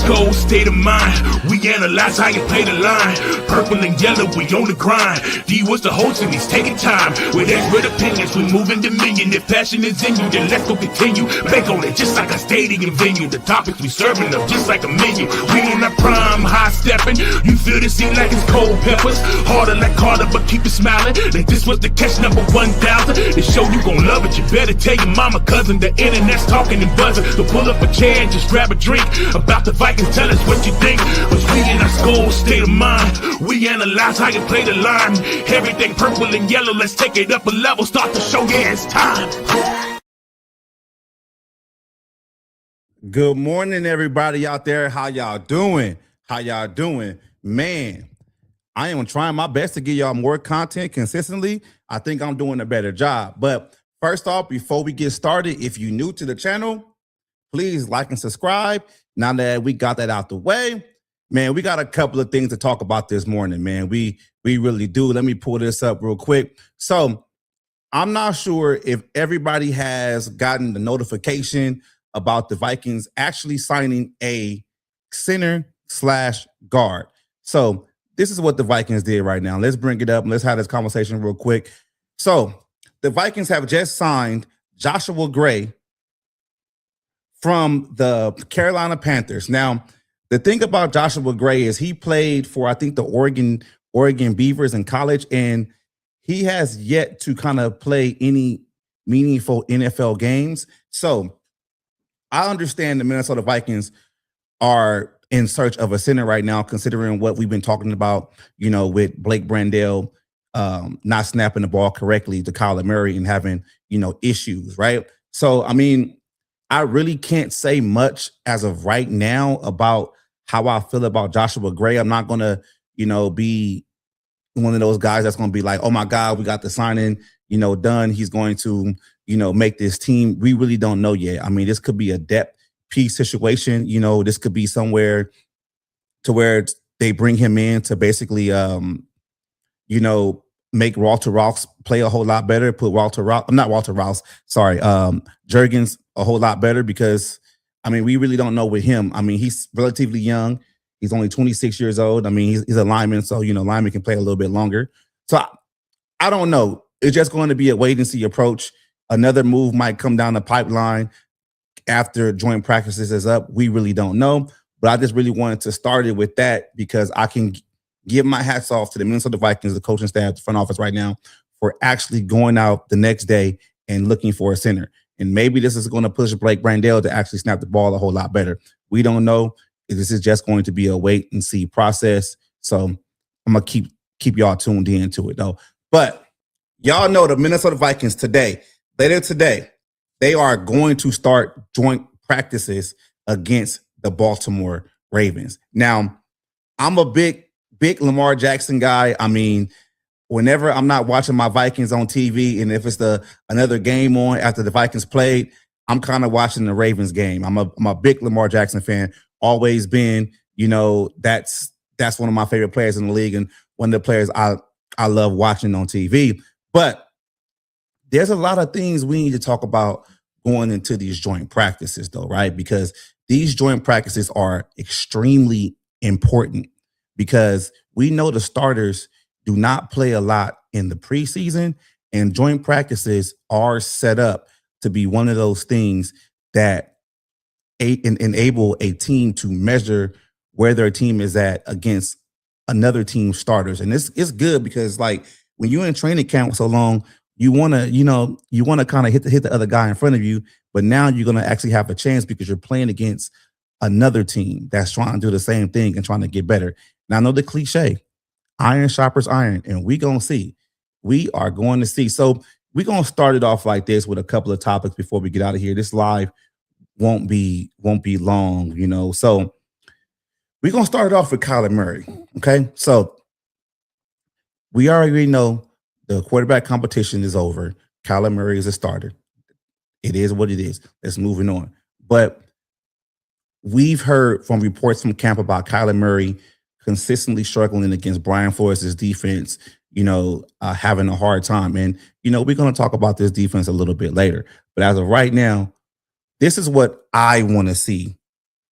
Skol, state of mind. We analyze how you play the line. Purple and yellow, we on the grind. D was the host and he's taking time. With expert opinions, we moving dominion. If passion is in you, then let's go continue. Bank on it just like a stadium venue. The topics we serving up just like a menu. We in our prime, high stepping. You feel the scene like it's cold peppers. Harder like Carter, but keep it smiling. Like this was the catch number 1,000. The show you gon' love it. You better tell your mama, cousin. The internet's talking and buzzing. So pull up a chair and just grab a drink. About the Vikings, tell us what you think. But we in our Skol, state of mind. We analyze how you play the line. Everything purple and yellow. Let's take it up a level. Start the show. Yeah, it's time. Good morning, everybody out there. How y'all doing? Man, I am trying my best to give y'all more content consistently. I think I'm doing a better job. But first off, before we get started, if you're new to the channel, please like and subscribe. Now that we got that out the way, man, we got a couple of things to talk about this morning, man. We really do. Let me pull this up real quick. So I'm not sure if everybody has gotten the notification about the Vikings actually signing a center/guard. So this is what the Vikings did right now. Let's bring it up and let's have this conversation real quick. So the Vikings have just signed Joshua Gray from the Carolina Panthers. Now, the thing about Joshua Gray is he played for, I think, the Oregon Beavers in college, and he has yet to kind of play any meaningful NFL games. So I understand the Minnesota Vikings are in search of a center right now, considering what we've been talking about, with Blake Brandel not snapping the ball correctly to Kyler Murray and having, issues, right? So, I mean, I really can't say much as of right now about how I feel about Joshua Gray. I'm not going to, be one of those guys that's going to be like, oh my God, we got the signing, done. He's going to, make this team. We really don't know yet. I mean, this could be a depth piece situation. This could be somewhere to where they bring him in to basically, make Walter Ross play a whole lot better, put Jurgens a whole lot better, because, I mean, we really don't know with him. I mean, he's relatively young. He's only 26 years old. I mean, he's a lineman, so, linemen can play a little bit longer. So I don't know. It's just going to be a wait and see approach. Another move might come down the pipeline after joint practices is up. We really don't know. But I just really wanted to start it with that, because I can give my hats off to the Minnesota Vikings, the coaching staff, the front office right now, for actually going out the next day and looking for a center. And maybe this is going to push Blake Brandel to actually snap the ball a whole lot better. We don't know. This is just going to be a wait and see process. So I'm going to keep y'all tuned into it, though. But y'all know the Minnesota Vikings later today, they are going to start joint practices against the Baltimore Ravens. Now, I'm a big Lamar Jackson guy. I mean, whenever I'm not watching my Vikings on TV, and if it's another game on after the Vikings played, I'm kind of watching the Ravens game. I'm a big Lamar Jackson fan. Always been. That's one of my favorite players in the league, and one of the players I love watching on TV. But there's a lot of things we need to talk about going into these joint practices, though, right? Because these joint practices are extremely important, because we know the starters do not play a lot in the preseason, and joint practices are set up to be one of those things that enable a team to measure where their team is at against another team's starters. And it's good, because, like, when you're in training camp so long, you want to kind of hit the other guy in front of you, but now you're going to actually have a chance because you're playing against another team that's trying to do the same thing and trying to get better. Now, I know the cliche, iron sharpens iron, and we are going to see. So we're going to start it off like this with a couple of topics before we get out of here. This live won't be long, So we're going to start it off with Kyler Murray. Okay. So we already know the quarterback competition is over. Kyler Murray is a starter. It is what it is. Let's moving on. But we've heard from reports from camp about Kyler Murray consistently struggling against Brian Flores' defense, having a hard time. And, we're going to talk about this defense a little bit later. But as of right now, this is what I want to see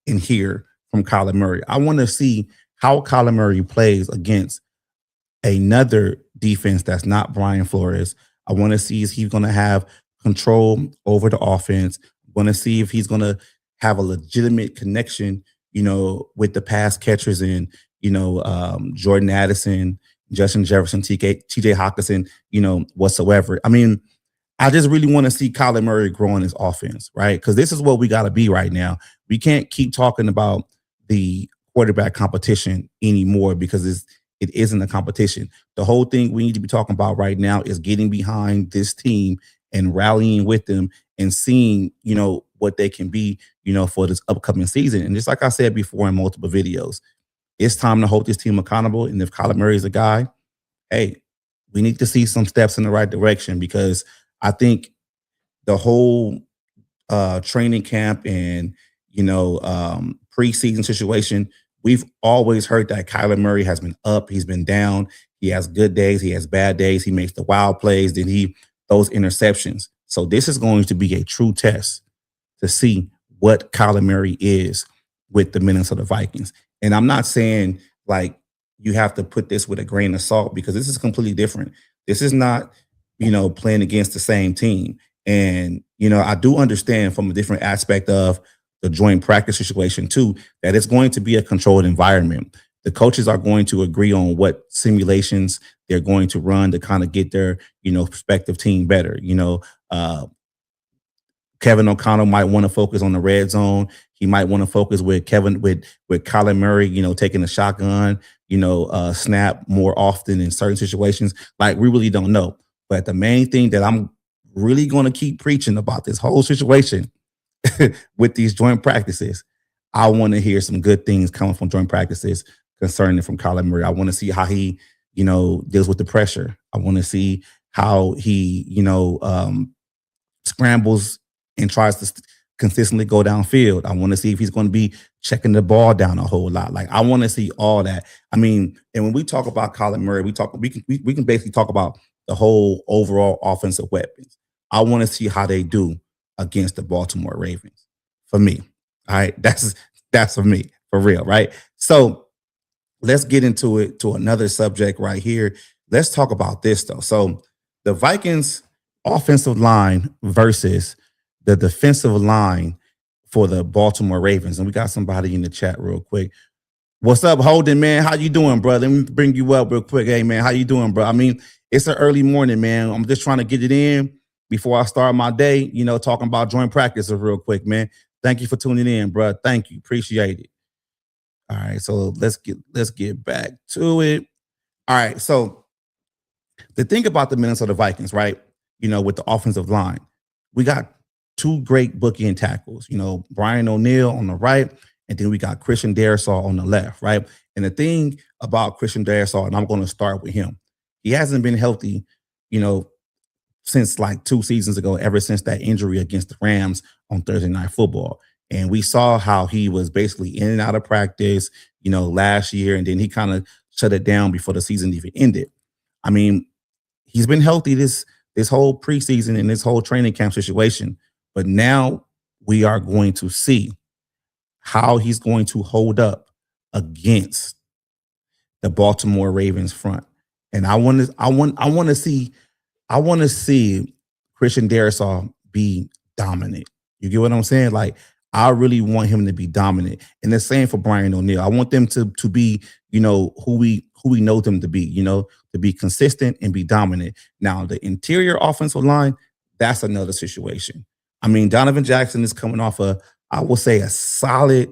and hear from Kyler Murray. I want to see how Kyler Murray plays against another defense that's not Brian Flores. I want to see is he going to have control over the offense. I want to see if he's going to have a legitimate connection, with the pass catchers and Jordan Addison, Justin Jefferson, TJ Hawkinson, whatsoever. I mean, I just really want to see Kyler Murray grow in his offense, right? Because this is what we got to be right now. We can't keep talking about the quarterback competition anymore because it isn't a competition. The whole thing we need to be talking about right now is getting behind this team and rallying with them and seeing, what they can be, for this upcoming season. And just like I said before in multiple videos, it's time to hold this team accountable. And if Kyler Murray is a guy, hey, we need to see some steps in the right direction because I think the whole training camp and preseason situation, we've always heard that Kyler Murray has been up, he's been down, he has good days, he has bad days, he makes the wild plays, then he those interceptions. So this is going to be a true test to see what Kyler Murray is with the Minnesota Vikings. And I'm not saying like you have to put this with a grain of salt because this is completely different. This is not, playing against the same team. And, I do understand from a different aspect of the joint practice situation too, that it's going to be a controlled environment. The coaches are going to agree on what simulations they're going to run to kind of get their, prospective team better. Kevin O'Connell might want to focus on the red zone. He might want to focus with Kyler Murray, taking a shotgun, snap more often in certain situations. Like we really don't know. But the main thing that I'm really going to keep preaching about this whole situation with these joint practices, I want to hear some good things coming from joint practices concerning from Kyler Murray. I want to see how he, deals with the pressure. I want to see how he, scrambles and tries to consistently go downfield. I want to see if he's going to be checking the ball down a whole lot. Like I want to see all that. I mean, and when we talk about Kyler Murray, we can basically talk about the whole overall offensive weapons. I want to see how they do against the Baltimore Ravens. For me, all right, that's for me for real, right? So let's get into it to another subject right here. Let's talk about this though. So the Vikings offensive line versus the defensive line for the Baltimore Ravens. And we got somebody in the chat real quick. What's up, Holden, man? How you doing, bro? Let me bring you up real quick. Hey, man, how you doing, bro? I mean, it's an early morning, man. I'm just trying to get it in before I start my day, talking about joint practices real quick, man. Thank you for tuning in, bro. Thank you. Appreciate it. All right, so let's get back to it. All right, so the thing about the Minnesota Vikings, right? With the offensive line, we got two great bookend tackles. Brian O'Neill on the right, and then we got Christian Darrisaw on the left, right? And the thing about Christian Darrisaw, and I'm going to start with him, he hasn't been healthy, since like 2 seasons ago, ever since that injury against the Rams on Thursday Night Football. And we saw how he was basically in and out of practice, last year, and then he kind of shut it down before the season even ended. I mean, he's been healthy this whole preseason and this whole training camp situation. But now we are going to see how he's going to hold up against the Baltimore Ravens front. And I want to see Christian Darrisaw be dominant. You get what I'm saying? Like I really want him to be dominant. And the same for Brian O'Neill. I want them to be, who we know them to be, to be consistent and be dominant. Now, the interior offensive line, that's another situation. I mean, Donovan Jackson is coming off I will say a solid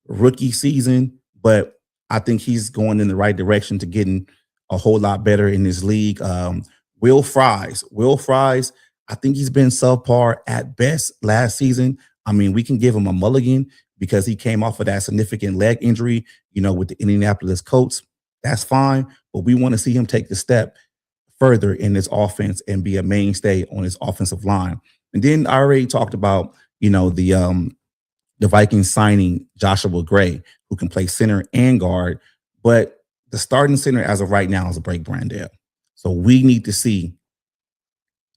rookie season, but I think he's going in the right direction to getting a whole lot better in this league. Will Fries, I think he's been subpar at best last season. I mean, we can give him a mulligan because he came off of that significant leg injury, with the Indianapolis Colts. That's fine, but we want to see him take the step further in this offense and be a mainstay on his offensive line. And then I already talked about, the Vikings signing Joshua Gray, who can play center and guard, but the starting center as of right now is Blake Brandel. So we need to see,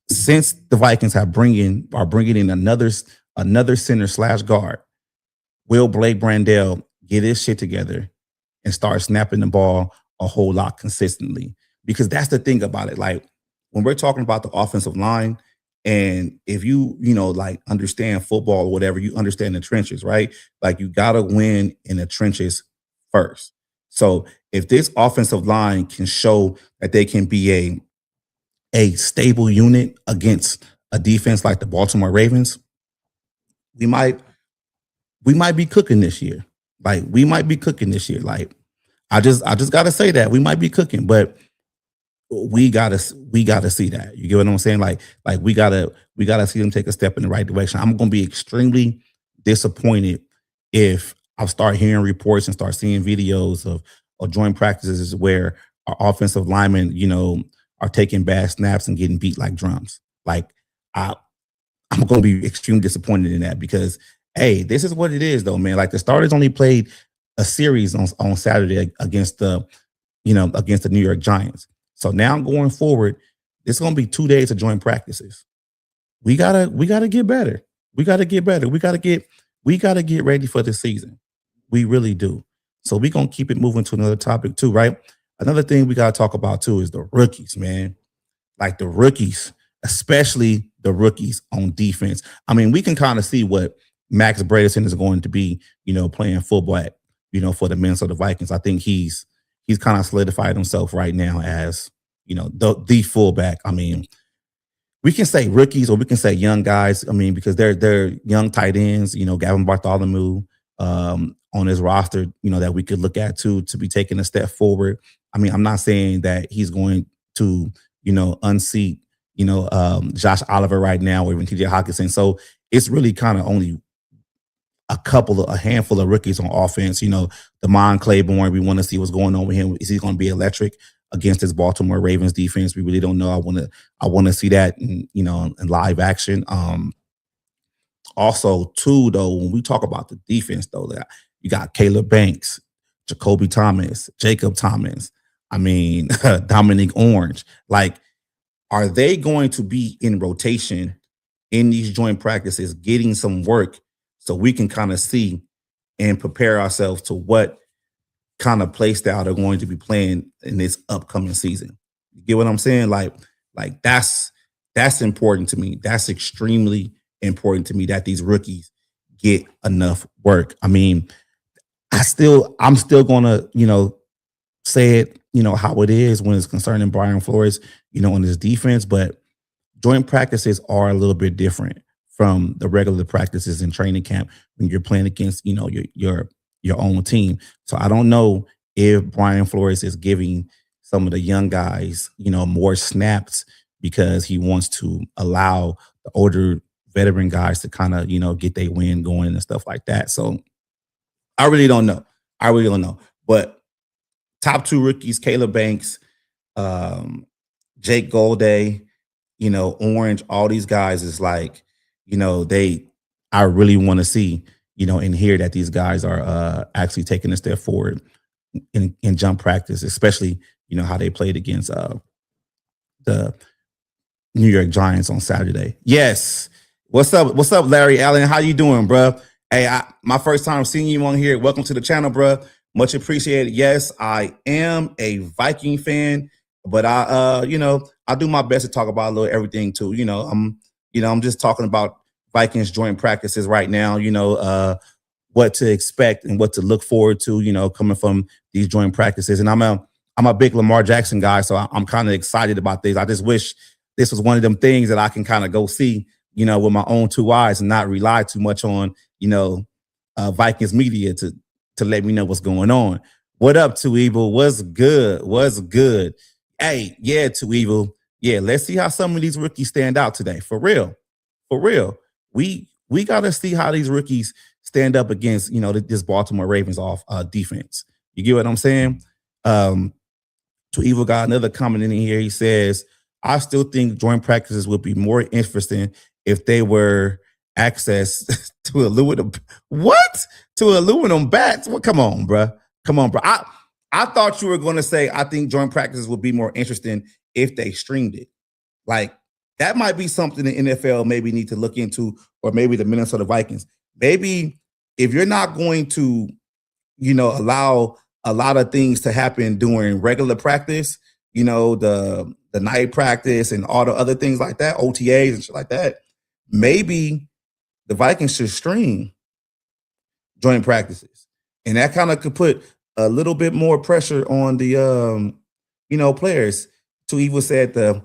since the Vikings are bringing in another center / guard, will Blake Brandel get his shit together and start snapping the ball a whole lot consistently. Because that's the thing about it. Like when we're talking about the offensive line, and if like understand football or whatever, you understand the trenches, right? Like you gotta win in the trenches first. So if this offensive line can show that they can be a stable unit against a defense like the Baltimore Ravens, we might we might be cooking this year. Like we might be cooking this year. Like I just gotta say that we might be cooking, but we gotta see that. You get what I'm saying? Like we gotta see them take a step in the right direction. I'm gonna be extremely disappointed if I start hearing reports and start seeing videos of joint practices where our offensive linemen, are taking bad snaps and getting beat like drums. Like I I'm gonna be extremely disappointed in that because hey, this is what it is though, man. Like the starters only played a series on Saturday against the New York Giants. So now going forward, it's gonna be 2 days of joint practices. We gotta get better. We gotta get better. We gotta get ready for the season. We really do. So we're gonna keep it moving to another topic too, right? Another thing we gotta talk about too is the rookies, man. Like the rookies, especially the rookies on defense. I mean, we can kind of see what Max Bredesen is going to be, playing football at, for the Minnesota Vikings. I think he's kind of solidified himself right now as, the fullback. I mean, we can say rookies or we can say young guys. I mean, because they're young tight ends, Gavin Bartholomew on his roster, that we could look at to be taking a step forward. I mean, I'm not saying that he's going to, unseat, Josh Oliver right now or even TJ Hawkinson. So it's really kind of only a handful of rookies on offense. Damon Claiborne, we want to see what's going on with him. Is he going to be electric against this Baltimore Ravens defense? We really don't know. I want to see that in live action. Also, too, though, when we talk about the defense, though, that you got Caleb Banks, Jacoby Thomas, Jacob Thomas. I mean, Dominic Orange. Like, are they going to be in rotation in these joint practices, getting some work so we can kind of see and prepare ourselves to what kind of play style they're going to be playing in this upcoming season? You get what I'm saying? Like that's important to me. That's extremely important to me that these rookies get enough work. I mean, I'm still gonna, say it, how it is when it's concerning Brian Flores, on his defense, but joint practices are a little bit different from the regular practices in training camp when you're playing against, your own team. So I don't know if Brian Flores is giving some of the young guys, more snaps because he wants to allow the older veteran guys to kind of, get their win going and stuff like that. So I really don't know. But top two rookies, Caleb Banks, Jake Golday, Orange, all these guys is like, I really want to see, and hear that these guys are actually taking a step forward in jump practice, especially, how they played against the New York Giants on Saturday. Yes. What's up, Larry Allen? How you doing, bro? Hey, my first time seeing you on here. Welcome to the channel, bro. Much appreciated. Yes, I am a Viking fan, but I do my best to talk about a little everything too. I'm just talking about Vikings joint practices right now. What to expect and what to look forward to. Coming from these joint practices, and I'm a big Lamar Jackson guy, so I'm kind of excited about this. I just wish this was one of them things that I can kind of go see, with my own two eyes and not rely too much on, Vikings media to let me know what's going on. What up, Too Evil? What's good? What's good? Hey, yeah, Too Evil. Yeah, let's see how some of these rookies stand out today. For real. We gotta see how these rookies stand up against, this Baltimore Ravens off defense. You get what I'm saying? Too Evil got another comment in here. He says, I still think joint practices would be more interesting if they were access to aluminum. What? To aluminum bats? Well, come on, bro. I thought you were going to say I think joint practices would be more interesting if they streamed it. Like that might be something the NFL maybe need to look into, or maybe the Minnesota Vikings. Maybe if you're not going to, allow a lot of things to happen during regular practice, the night practice and all the other things like that, OTAs and shit like that, maybe the Vikings should stream joint practices. And that kind of could put a little bit more pressure on the players. To even said the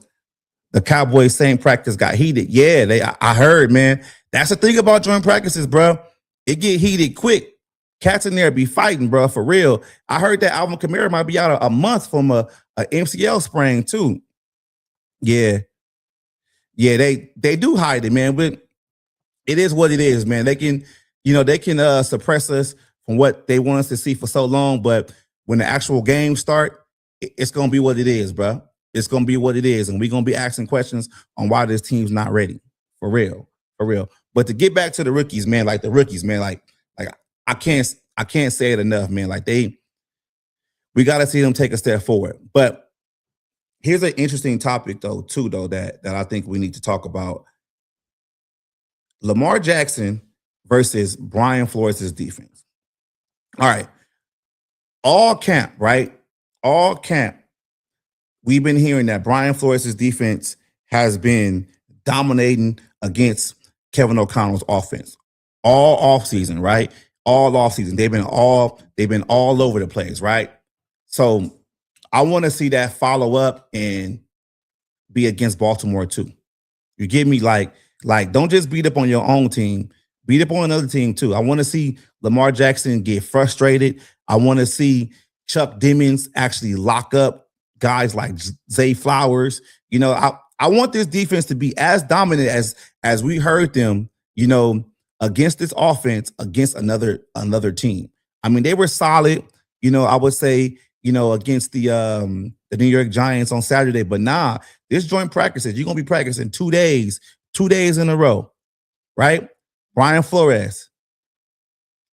Cowboys same practice got heated. Yeah, I heard, man. That's the thing about joint practices, bro. It get heated quick. Cats in there be fighting, bro, for real. I heard that Alvin Kamara might be out a month from a MCL sprain too. Yeah, they do hide it, man. But it is what it is, man. They can suppress us from what they want us to see for so long, but when the actual games start, it's gonna be what it is, bro. It's gonna be what it is, and we're gonna be asking questions on why this team's not ready, for real. But to get back to the rookies, man, like I can't say it enough, man. Like we got to see them take a step forward. But here's an interesting topic, though, that I think we need to talk about. Lamar Jackson versus Brian Flores' defense. All right. All camp, right? All camp. We've been hearing that Brian Flores' defense has been dominating against Kevin O'Connell's offense all offseason, right? All offseason. They've been all over the place, right? So I want to see that follow up and be against Baltimore too. You get me? Like don't just beat up on your own team, beat up on another team too. I want to see Lamar Jackson get frustrated. I want to see Chuck Demings actually lock up guys like Zay Flowers. I want this defense to be as dominant as we heard them, against this offense, against another team. I mean, they were solid, I would say, against the New York Giants on Saturday. But this joint practices, you're going to be practicing 2 days in a row, right? Brian Flores,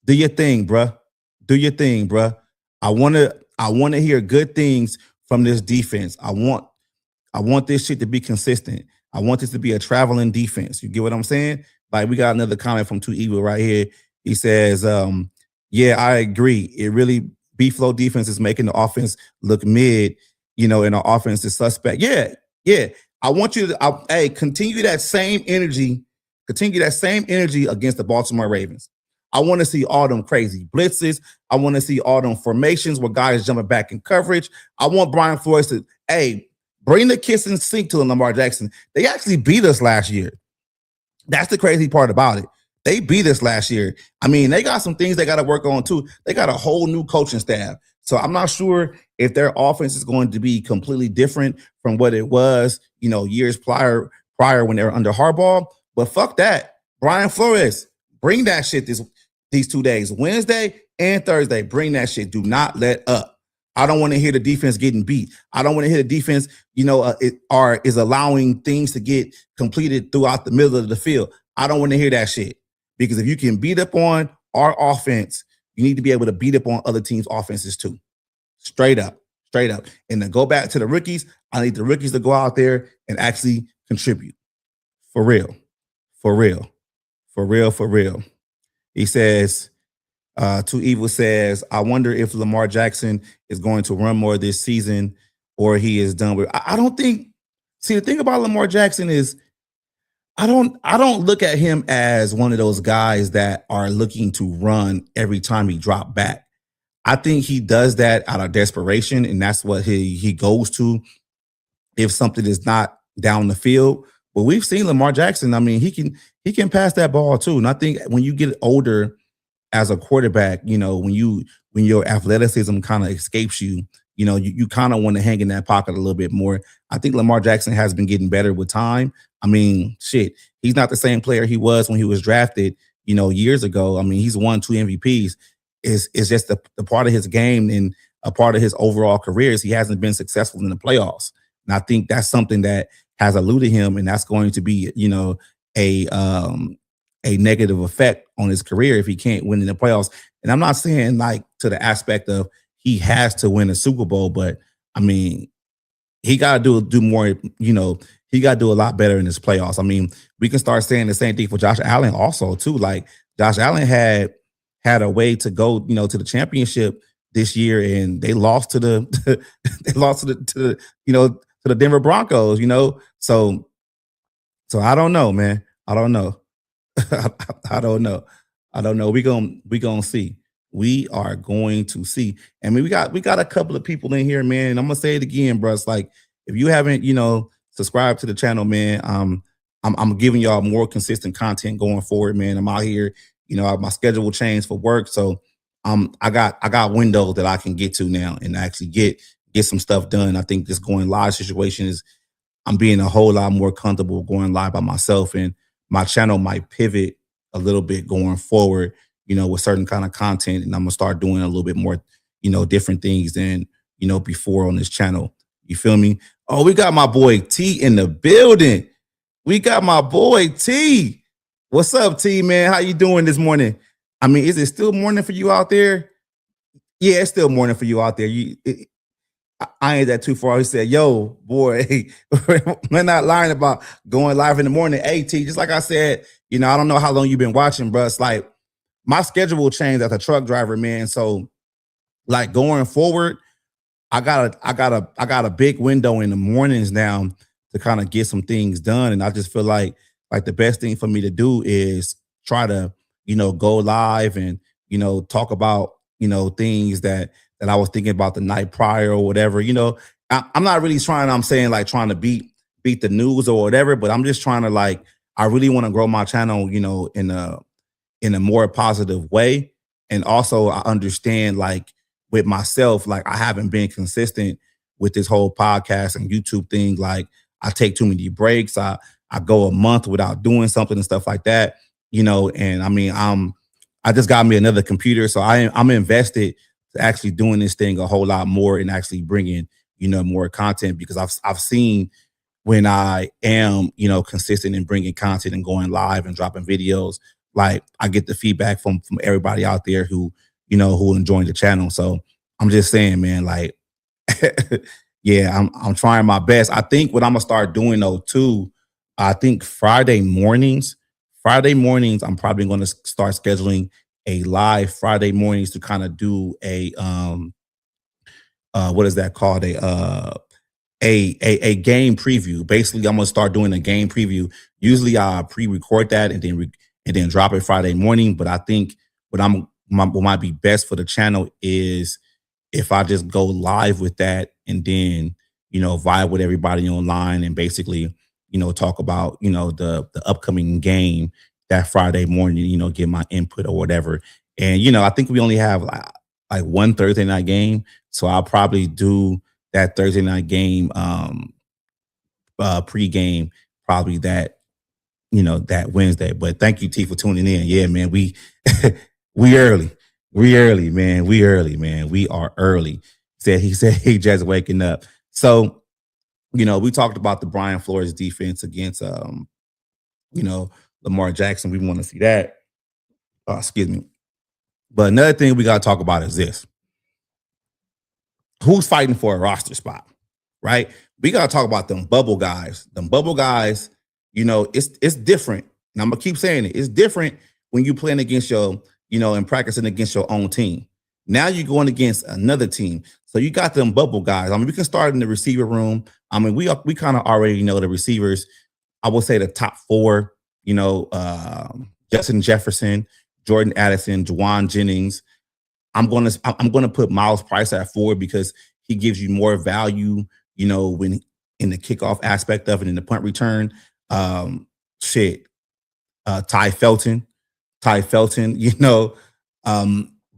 do your thing, bruh. Do your thing, bruh. I want to hear good things from this defense. I want this shit to be consistent. I want this to be a traveling defense. You get what I'm saying? Like, we got another comment from Too Evil right here. He says, yeah, I agree. It really, B-Flow defense is making the offense look mid, and our offense is suspect. Yeah. I want you to, continue that same energy. Continue that same energy against the Baltimore Ravens. I want to see all them crazy blitzes. I want to see all them formations where guys jumping back in coverage. I want Brian Flores to, bring the kiss and sink to Lamar Jackson. They actually beat us last year. That's the crazy part about it. They beat us last year. I mean, they got some things they got to work on too. They got a whole new coaching staff. So I'm not sure if their offense is going to be completely different from what it was, years prior when they were under Harbaugh. But fuck that. Brian Flores, bring that shit these 2 days, Wednesday and Thursday. Bring that shit. Do not let up. I don't want to hear the defense getting beat. I don't want to hear the defense, is allowing things to get completed throughout the middle of the field. I don't want to hear that shit. Because if you can beat up on our offense, you need to be able to beat up on other teams' offenses too. Straight up. And to go back to the rookies, I need the rookies to go out there and actually contribute. For real. He says, Too Evil says, I wonder if Lamar Jackson is going to run more this season or he is done with. I don't think. See, the thing about Lamar Jackson is I don't look at him as one of those guys that are looking to run every time he drop back. I think he does that out of desperation, and that's what he goes to if something is not down the field. But we've seen Lamar Jackson. I mean, he can pass that ball too. And I think when you get older as a quarterback, when your athleticism kind of escapes you, you kind of want to hang in that pocket a little bit more. I think Lamar Jackson has been getting better with time. I mean, shit, he's not the same player he was when he was drafted, years ago. I mean, he's won 2 MVPs. It's just the part of his game and a part of his overall career is he hasn't been successful in the playoffs. And I think that's something that has eluded him, and that's going to be, a negative effect on his career if he can't win in the playoffs. And I'm not saying like to the aspect of he has to win a Super Bowl, but I mean, he got to do more, he got to do a lot better in his playoffs. I mean, we can start saying the same thing for Josh Allen also too. Like Josh Allen had had a way to go, to the championship this year, and they lost to the they lost to the Denver Broncos. So I don't know, man. I don't know. I don't know. I don't know. We gonna see. We are going to see. I mean, we got a couple of people in here, man. And I'm gonna say it again, bro. It's like if you haven't, subscribed to the channel, man. I'm giving y'all more consistent content going forward, man. I'm out here, my schedule will change for work. So I got windows that I can get to now and actually get some stuff done. I think this going live situation is I'm being a whole lot more comfortable going live by myself, and my channel might pivot a little bit going forward, with certain kind of content, and I'm gonna start doing a little bit more, different things than before on this channel. You feel me? Oh, we got my boy T in the building. We got my boy T. What's up, T, man? How you doing this morning? I mean, is it still morning for you out there? Yeah, it's still morning for you out there. I ain't that too far. He said, yo, boy, we're not lying about going live in the morning. Hey, T, just like I said, I don't know how long you've been watching, bro. It's like my schedule will change as a truck driver, man. So like going forward, I got a big window in the mornings now to kind of get some things done. And I just feel like the best thing for me to do is try to, go live and, talk about, things that I was thinking about the night prior or whatever. I'm not really trying to beat the news or whatever, but I'm just trying to I really want to grow my channel, in a more positive way. And also I understand with myself, I haven't been consistent with this whole podcast and YouTube thing. I take too many breaks. I go a month without doing something and stuff like that, and I mean, I just got me another computer. So I'm invested to actually doing this thing a whole lot more and actually bringing, more content, because I've seen when I am, consistent in bringing content and going live and dropping videos, I get the feedback from everybody out there who enjoying the channel. So I'm just saying, man, yeah, I'm trying my best. I think what I'm gonna start doing though too, I think Friday mornings, I'm probably gonna start scheduling a live Friday mornings to kind of do a what is that called? A game preview. Basically, I'm gonna start doing a game preview. Usually I pre-record that and then drop it Friday morning. But I think what might be best for the channel is if I just go live with that and then, vibe with everybody online and basically, talk about, the upcoming game that Friday morning, give my input or whatever. And, I think we only have like one Thursday night game. So I'll probably do that Thursday night game pregame probably that Wednesday. But thank you, T, for tuning in. Yeah, man, we we early. We early, man. We early, man. We are early. He said he just waking up. So, we talked about the Brian Flores defense against Lamar Jackson. We want to see that. Excuse me. But another thing we got to talk about is this. Who's fighting for a roster spot, right? We got to talk about them bubble guys. Them bubble guys, it's different. And I'm going to keep saying it. It's different when you playing against and practicing against your own team. Now you're going against another team. So you got them bubble guys. I mean, we can start in the receiver room. I mean, we kind of already know the receivers. I would say the top four, Justin Jefferson, Jordan Addison, Juwan Jennings. I'm gonna put Miles Price at 4 because he gives you more value, when in the kickoff aspect of it, in the punt return. Ty Felton,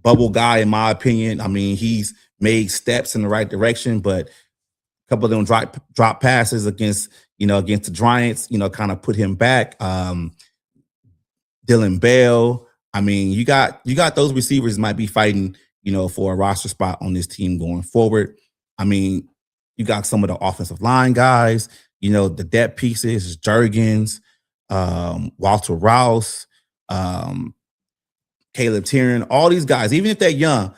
bubble guy in my opinion. I mean, he's made steps in the right direction, but a couple of them drop passes against the Giants, kind of put him back. Dylan Bell. I mean, you got those receivers might be fighting, for a roster spot on this team going forward. I mean, you got some of the offensive line guys, the depth pieces, Jurgens, Walter Rouse, Caleb Tiernan, all these guys, even if they're young,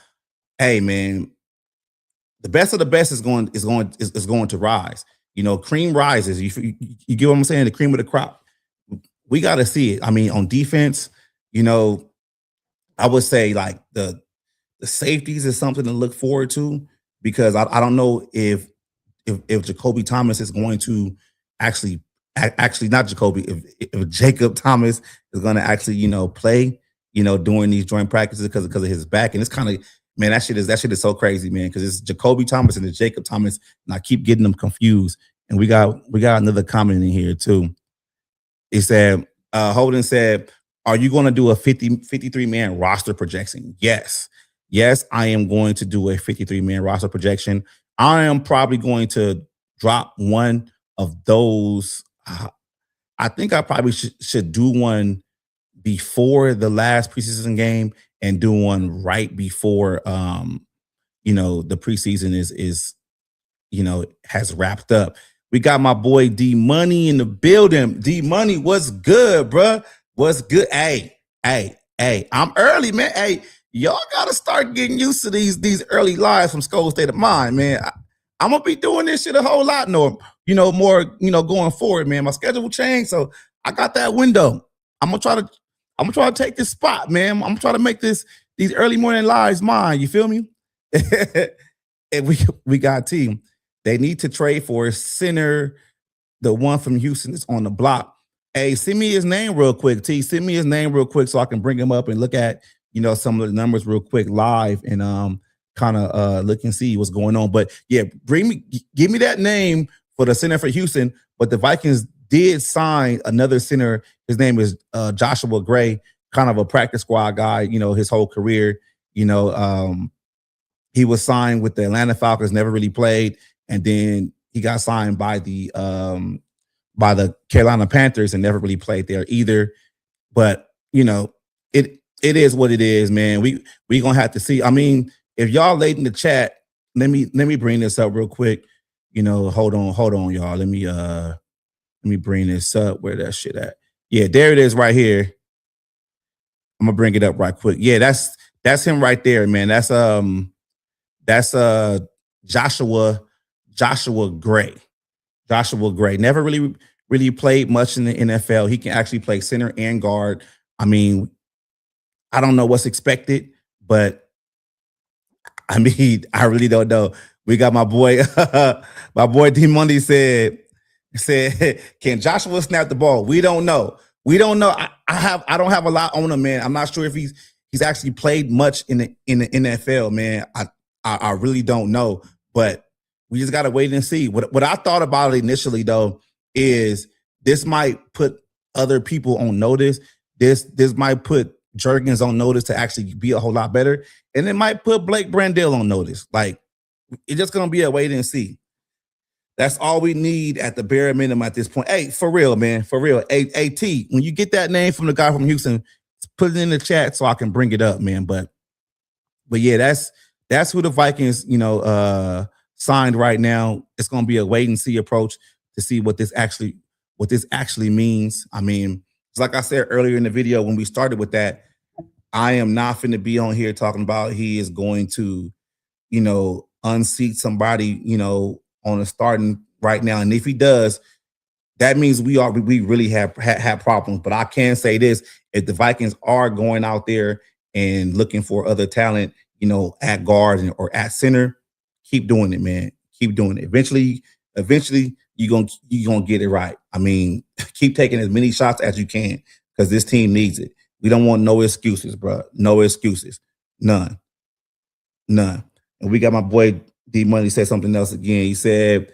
hey man, the best of the best is going to rise. Cream rises. You get what I'm saying? The cream of the crop. We got to see it. I mean, on defense, I would say like the safeties is something to look forward to because I don't know if Jacoby Thomas is going to actually actually not Jacoby if Jacob Thomas is going to actually play during these joint practices because of his back, and it's kind of, man, that shit is so crazy, man, because it's Jacoby Thomas and it's Jacob Thomas, and I keep getting them confused. And we got another comment in here too. It said, Holden said, are you going to do a 53-man roster projection? Yes. Yes, I am going to do a 53-man roster projection. I am probably going to drop one of those. I think I probably should do one before the last preseason game and do one right before the preseason is has wrapped up. We got my boy D Money in the building. D Money, what's good, bruh? What's good? Hey, I'm early, man. Hey, y'all gotta start getting used to these early lives from Skol State of Mind, man. I'm gonna be doing this shit a whole lot more, going forward, man. My schedule will change, so I got that window. I'm gonna try to take this spot, man. I'm gonna try to make these early morning lives mine. You feel me? And we got a team. They need to trade for a center. The one from Houston is on the block. Hey, send me his name real quick, T. Send me his name real quick so I can bring him up and look at, some of the numbers real quick live and kind of look and see what's going on. But yeah, give me that name for the center for Houston. But the Vikings did sign another center. His name is Joshua Gray, kind of a practice squad guy, his whole career. He was signed with the Atlanta Falcons, never really played, and then he got signed by the Carolina Panthers and never really played there either. But it is what it is, man. We gonna have to see. I mean, if y'all late in the chat, let me bring this up real quick. Hold on, y'all. Let me bring this up. Where that shit at? Yeah, there it is right here. I'm gonna bring it up right quick. Yeah, that's him right there, man. That's Joshua Gray. Joshua Gray never really played much in the NFL. He can actually play center and guard. I mean, I don't know what's expected, but I mean, I really don't know. We got my boy D Money said, can Joshua snap the ball? We don't know. I don't have a lot on him, man. I'm not sure if he's actually played much in the NFL, man. I really don't know, but we just gotta wait and see. What I thought about it initially though is this might put other people on notice. This might put Jurgens on notice to actually be a whole lot better, and it might put Blake Brandel on notice. Like, it's just gonna be a wait and see. That's all we need at the bare minimum at this point. Hey, for real, man, for real. Hey, T, when you get that name from the guy from Houston, put it in the chat so I can bring it up, man. But yeah, that's who the Vikings, signed right now. It's going to be a wait and see approach to see what this actually means. I mean, it's like I said earlier in the video when we started with that, I am not finna be on here talking about he is going to, unseat somebody, on a starting right now. And if he does, that means we really have problems. But I can say this: if the Vikings are going out there and looking for other talent, at guard or at center, keep doing it, man. Keep doing it. Eventually you're gonna get it right. I mean, keep taking as many shots as you can because this team needs it. We don't want no excuses, bro. No excuses. None. And we got my boy D Money said something else again. He said,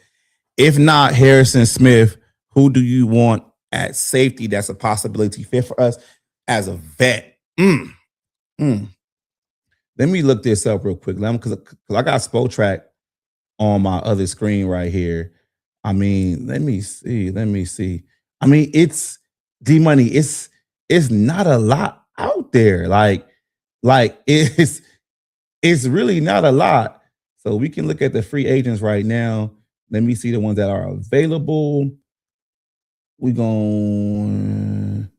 if not Harrison Smith, who do you want at safety that's a possibility fit for us as a vet? Let me look this up real quick, because I got Spotrac on my other screen right here. I mean, let me see. I mean, it's D Money. It's not a lot out there. Like it's really not a lot. So we can look at the free agents right now. Let me see the ones that are available. We going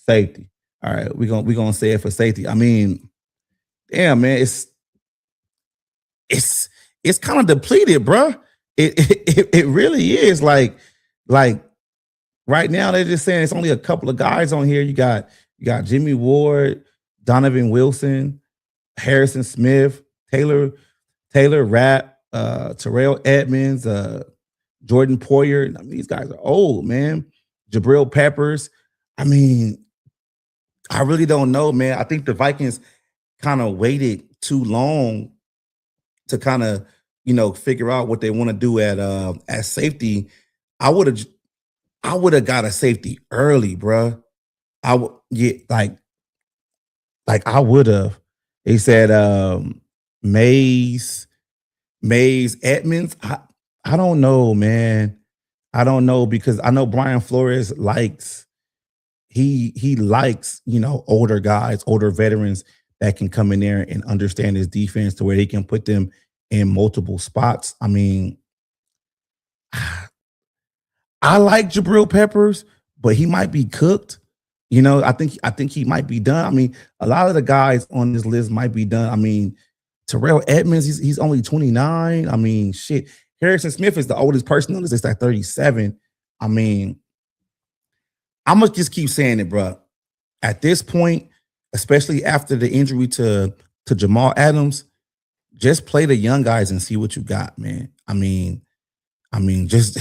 safety. All right, we gonna say it for safety. I mean, damn, man, it's kind of depleted, bro. It really is. Like right now they're just saying it's only a couple of guys on here. You got Jimmy Ward, Donovan Wilson, Harrison Smith, Taylor Rapp, Terrell Edmonds, Jordan Poyer. I mean, these guys are old, man. Jabril Peppers. I mean, I really don't know, man. I think the Vikings kind of waited too long to kind of, figure out what they want to do at safety. I would have I would have got a safety early, bruh. I would yeah, like I would have. They said Mays, Edmonds. I don't know, man. I don't know because I know Brian Flores likes he likes, older guys, older veterans that can come in there and understand his defense to where he can put them in multiple spots. I mean, I like Jabril Peppers, but he might be cooked. I think he might be done. I mean, a lot of the guys on this list might be done. I mean, Terrell Edmonds, he's only 29. I mean, shit. Harrison Smith is the oldest person on this list at 37. I mean, I'm gonna just keep saying it, bro. At this point, especially after the injury to Jamal Adams, just play the young guys and see what you got, man. I mean, just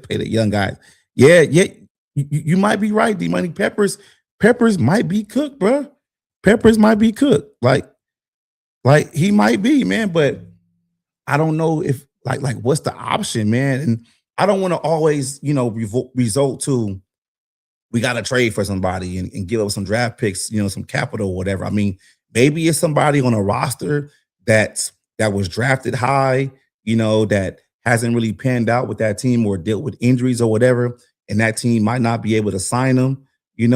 play the young guys. Yeah, yeah. You might be right, D Money. Peppers might be cooked, bro. Peppers might be cooked. Like he might be, man. But I don't know if like what's the option, man. And I don't want to always, result to we got to trade for somebody and give up some draft picks, some capital, or whatever. I mean, maybe it's somebody on a roster that was drafted high, that hasn't really panned out with that team or dealt with injuries or whatever, and that team might not be able to sign them. It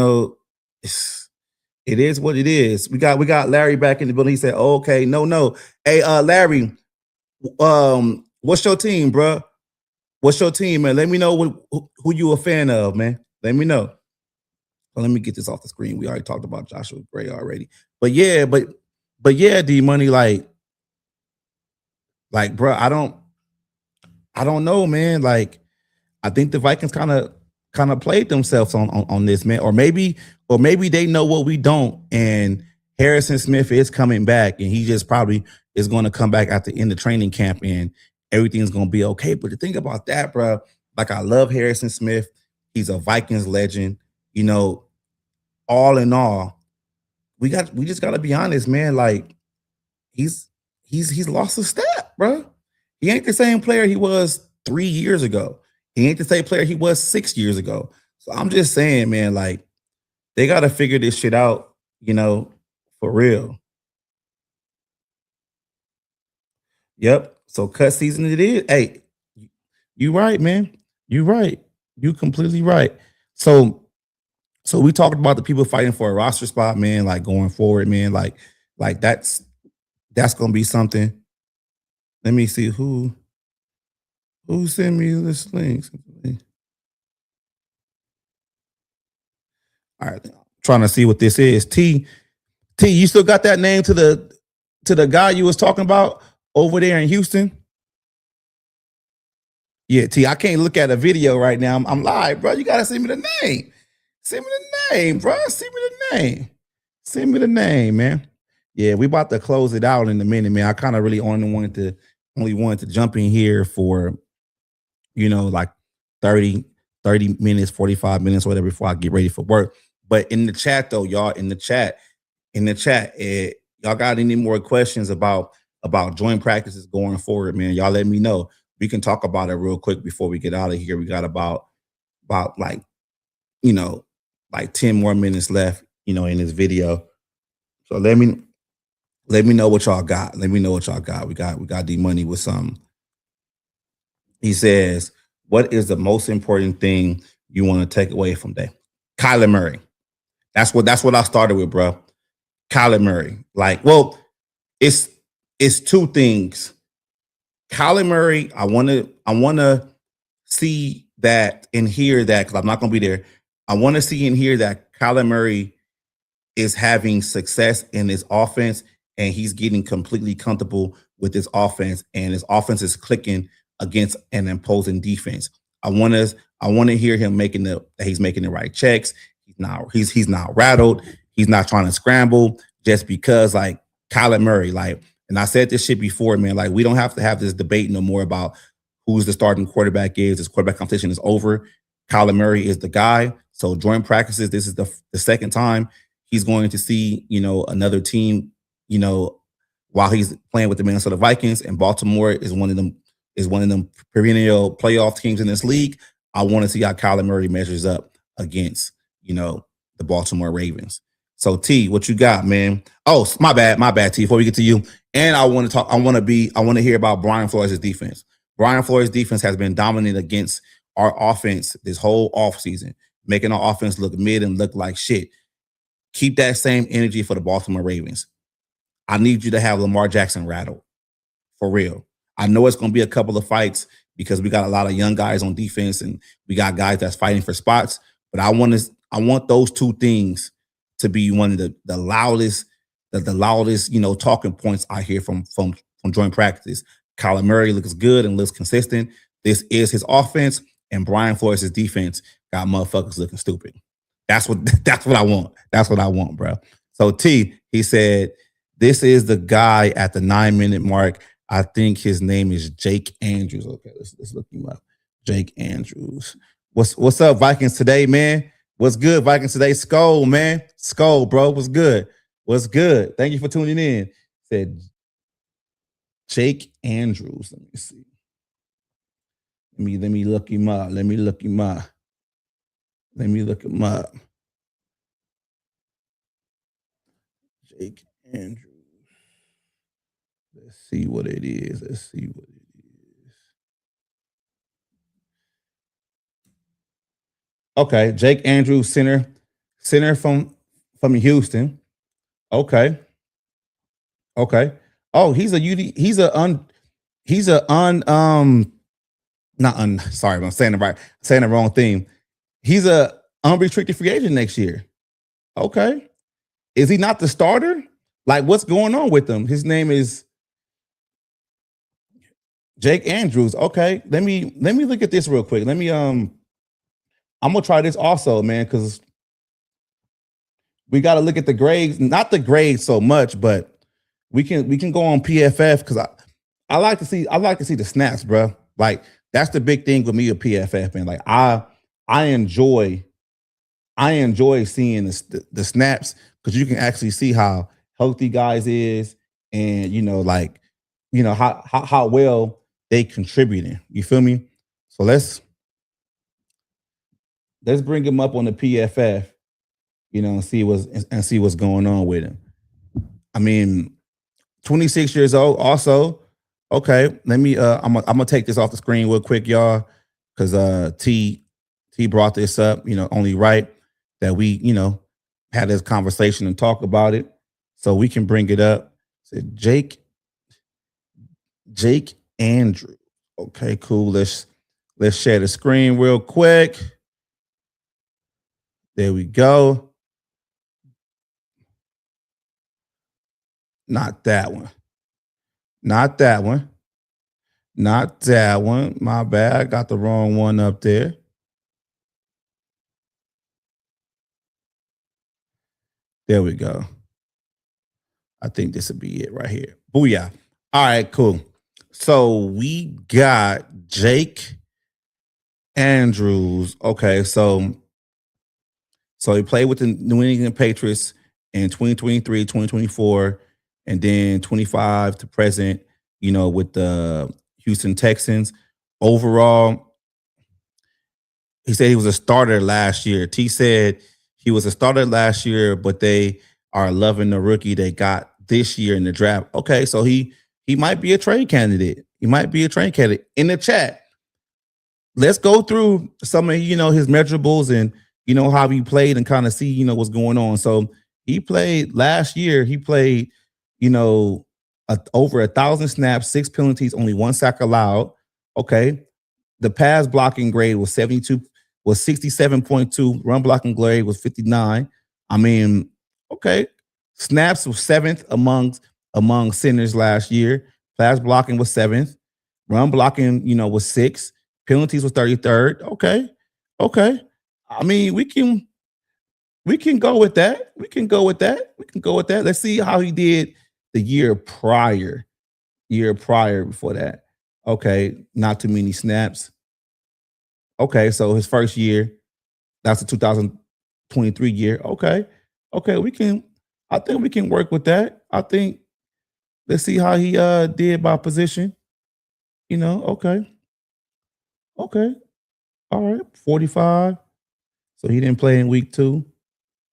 is what it is. We got Larry back in the building. He said, oh, "Okay, no. Hey, Larry, what's your team, bro? What's your team, man? Let me know who you a fan of, man. Let me know." Well, let me get this off the screen. We already talked about Joshua Gray already, but yeah, D Money, like, bro, I don't know, man. Like, I think the Vikings kind of played themselves on this, man. Or maybe they know what we don't, and Harrison Smith is coming back, and he just probably is going to come back at the end of training camp, and everything's going to be okay. But the thing about that, bro, like, I love Harrison Smith. He's a Vikings legend. All in all, we just got to be honest, man. Like, he's lost a step, bro. He ain't the same player he was 3 years ago. He ain't the same player he was 6 years ago. So I'm just saying, man, like, they got to figure this shit out, for real. Yep. So cut season it is. Hey, you right, man. You right. You completely right. So we talked about the people fighting for a roster spot, man, like going forward, man. Like that's gonna be something. Let me see who sent me this link. All right, trying to see what this is. T, you still got that name to the guy you was talking about over there in Houston? Yeah, T, I can't look at a video right now. I'm live, bro. You gotta send me the name. Send me the name, bro. Send me the name. Send me the name, man. Yeah, we about to close it out in a minute, man. I kind of really only wanted to jump in here for, like 30 minutes, 45 minutes, whatever, before I get ready for work. But in the chat, though, y'all, in the chat, y'all got any more questions about joint practices going forward, man? Y'all let me know. We can talk about it real quick before we get out of here. We got about like 10 more minutes left, in this video. So let me know what y'all got. Let me know what y'all got. We got D Money with some. He says, "What is the most important thing you want to take away from day?" Kyler Murray. That's what I started with, bro. Kyler Murray. Like, well, it's two things. Kyler Murray, I want to see that and hear that, because I'm not going to be there. I want to see and hear that Kyler Murray is having success in his offense, and he's getting completely comfortable with his offense, and his offense is clicking against an imposing defense. I want to hear him that he's making the right checks. He's not rattled. He's not trying to scramble. just because like Kyler Murray, like, and I said this shit before, man, like we don't have to have this debate no more about who's the starting quarterback is. This quarterback competition is over. Kyler Murray is the guy. So joint practices, this is the second time he's going to see, another team, while he's playing with the Minnesota Vikings, and Baltimore is one of them perennial playoff teams in this league. I want to see how Kyler Murray measures up against, the Baltimore Ravens. So T, what you got, man? Oh, my bad, T. Before we get to you, and I want to hear about Brian Flores' defense. Brian Flores' defense has been dominant against our offense this whole offseason, making our offense look mid and look like shit. Keep that same energy for the Baltimore Ravens. I need you to have Lamar Jackson rattled. For real. I know it's going to be a couple of fights because we got a lot of young guys on defense and we got guys that's fighting for spots. But I want those two things to be one of the loudest, talking points I hear from joint practice. Kyler Murray looks good and looks consistent. This is his offense, and Brian Flores' defense got motherfuckers looking stupid. That's what I want. That's what I want, bro. So T, he said, this is the guy at the 9-minute mark. I think his name is Jake Andrews. Okay, let's look him up. Jake Andrews. What's up, Vikings today, man? What's good, Vikings today? Skol, man. Skol, bro. What's good? What's good? Thank you for tuning in. Said Jake Andrews. Let me see. Let me look him up. Let me look him up. Jake Andrews. Let's see what it is. Okay, Jake Andrews, center from Houston. Okay. Oh, he's sorry, I'm saying the wrong thing. He's a unrestricted free agent next year. Okay. Is he not the starter? Like, what's going on with him? His name is Jake Andrews. Okay. Let me look at this real quick. I'm gonna try this also, man, because we got to look at the grades, not the grades so much, but we can go on PFF because I like to see the snaps, bro. Like that's the big thing with me with PFF, man. Like I enjoy seeing the snaps because you can actually see how healthy guys is and how well they contributing. You feel me? So let's bring him up on the PFF, and see what's going on with him. I mean, 26 years old. Also, okay. Let me. I'm gonna take this off the screen real quick, y'all, because T brought this up. Only right that we had this conversation and talk about it, so we can bring it up. So Jake Andrew. Okay, cool. Let's share the screen real quick. There we go. Not that one. My bad. I got the wrong one up there. There we go. I think this would be it right here. Booyah. All right, cool. So we got Jake Andrews. Okay, so he played with the New England Patriots in 2023, 2024, and then 25 to present, with the Houston Texans. Overall, he said he was a starter last year. T said he was a starter last year, but they are loving the rookie they got this year in the draft. Okay, so he might be a trade candidate. In the chat, let's go through some of his measurables and how he played and kind of see what's going on. So he played last year. He played over 1,000 snaps, 6 penalties, only 1 sack allowed. Okay, the pass blocking grade was 67.2. Run blocking grade was 59. I mean, okay, snaps was 7th among centers last year. Pass blocking was 7th. Run blocking, was 6th. Penalties was 33rd. Okay. I mean, we can We can go with that. We can go with that. We can go with that. Let's see how he did the year prior. Year prior before that. Okay, not too many snaps. Okay, so his first year, that's the 2023 year. Okay. Okay, we can I think we can work with that. I think let's see how he did by position. Okay. Okay. All right. 45. So he didn't play in week 2,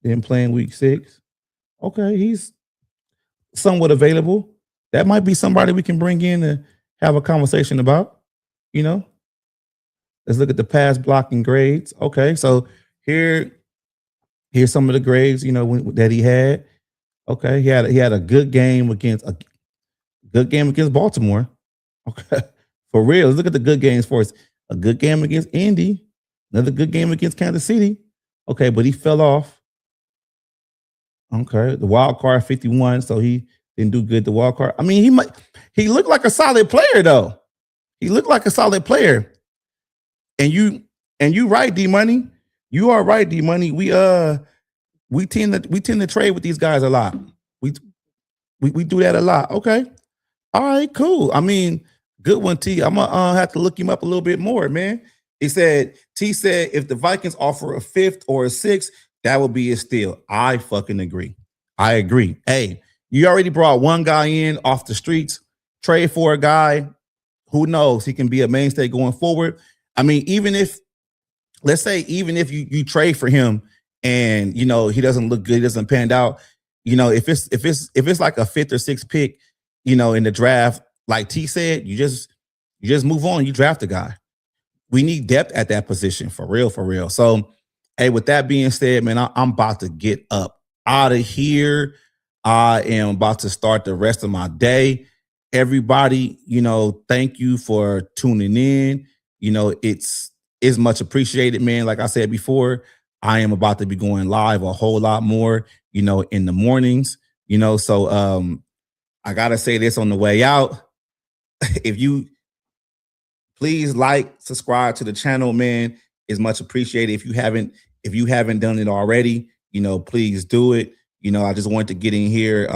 didn't play in week 6. Okay, he's somewhat available. That might be somebody we can bring in to have a conversation about. You know, let's look at the pass blocking grades. Okay, so here, here's some of the grades. That he had. Okay, he had a good game against Baltimore. Okay, for real. Let's look at the good games for us. A good game against Indy. Another good game against Kansas City. Okay, but he fell off. Okay, the wild card 51, so he didn't do good. The wild card. I mean, he looked like a solid player though. He looked like a solid player. And you right, D Money. You are right, D Money. We tend to trade with these guys a lot. We we do that a lot. Okay. All right, cool. I mean, good one, T. I'm gonna have to look him up a little bit more, man. T said if the Vikings offer a 5th or a 6th, that would be a steal. I fucking agree. I agree. Hey, you already brought one guy in off the streets. Trade for a guy. Who knows? He can be a mainstay going forward. I mean, let's say even if you trade for him and he doesn't look good, he doesn't pan out. If it's like a 5th or 6th pick, in the draft, like T said, you just move on. You draft a guy. We need depth at that position for real, for real. So, hey, with that being said, man, I'm about to get up out of here. I am about to start the rest of my day. Everybody, thank you for tuning in. It's much appreciated, man. Like I said before, I am about to be going live a whole lot more, in the mornings, so I gotta say this on the way out. If you please subscribe to the channel, man, is much appreciated. If you haven't done it already, please do it. I just wanted to get in here,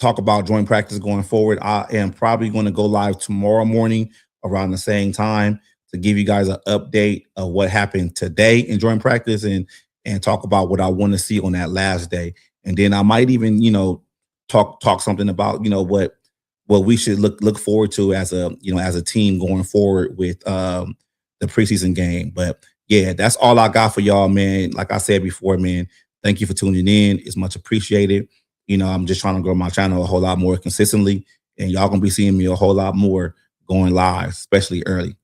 talk about joint practice going forward. I am probably going to go live tomorrow morning around the same time to give you guys an update of what happened today in joint practice and talk about what I want to see on that last day. And then I might even, talk something about, what we should look forward to as a team going forward with the preseason game. But yeah, that's all I got for y'all, man. Like I said before, man, thank you for tuning in. It's much appreciated. I'm just trying to grow my channel a whole lot more consistently, and y'all gonna be seeing me a whole lot more going live, especially early.